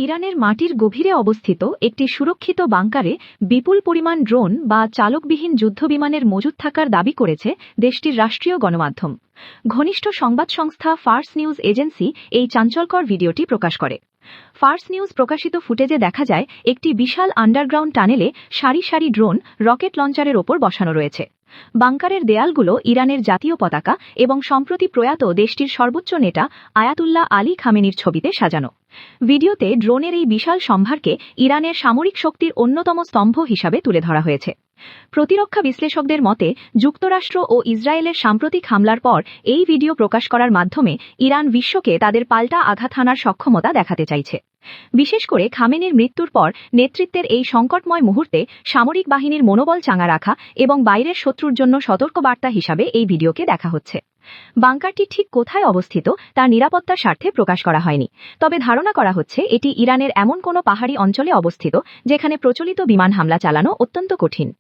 ইরানের মাটির গভীরে অবস্থিত একটি সুরক্ষিত বাংকারে বিপুল পরিমাণ ড্রোন বা চালকবিহীন যুদ্ধবিমানের মজুত থাকার দাবি করেছে দেশটির রাষ্ট্রীয় গণমাধ্যম। ঘনিষ্ঠ সংবাদ সংস্থা ফার্স নিউজ এজেন্সি এই চাঞ্চল্যকর ভিডিওটি প্রকাশ করে। ফার্স নিউজ প্রকাশিত ফুটেজে দেখা যায় একটি বিশাল আন্ডারগ্রাউন্ড টানেলে সারি সারি ড্রোন রকেট লঞ্চারের ওপর বসানো রয়েছে। বাংকারের দেয়ালগুলো ইরানের জাতীয় পতাকা এবং সম্প্রতি প্রয়াত দেশটির সর্বোচ্চ নেতা আয়াতুল্লাহ আলী খামেনির ছবিতে সাজানো। ভিডিওতে ড্রোনের এই বিশাল সম্ভারকে ইরানের সামরিক শক্তির অন্যতম স্তম্ভ হিসাবে তুলে ধরা হয়েছে। প্রতিরক্ষা বিশ্লেষকদের মতে যুক্তরাষ্ট্র ও ইসরায়েলের সাম্প্রতিক হামলার পর এই ভিডিও প্রকাশ করার মাধ্যমে ইরান বিশ্বকে তাদের পাল্টা আঘাত হানার সক্ষমতা দেখাতে চাইছে। বিশেষ করে খামেনির মৃত্যুর পর নেতৃত্বের এই সংকটময় মুহূর্তে সামরিক বাহিনীর মনোবল চাঙ্গা রাখা এবং বাইরের শত্রুর জন্য সতর্কবার্তা হিসাবে এই ভিডিওকে দেখা হচ্ছে। বাংকারটি ঠিক কোথায় অবস্থিত তা নিরাপত্তার স্বার্থে প্রকাশ করা হয়নি, তবে ধারণা করা হচ্ছে এটি ইরানের এমন কোনো পাহাড়ি অঞ্চলে অবস্থিত যেখানে প্রচলিত বিমান হামলা চালানো অত্যন্ত কঠিন।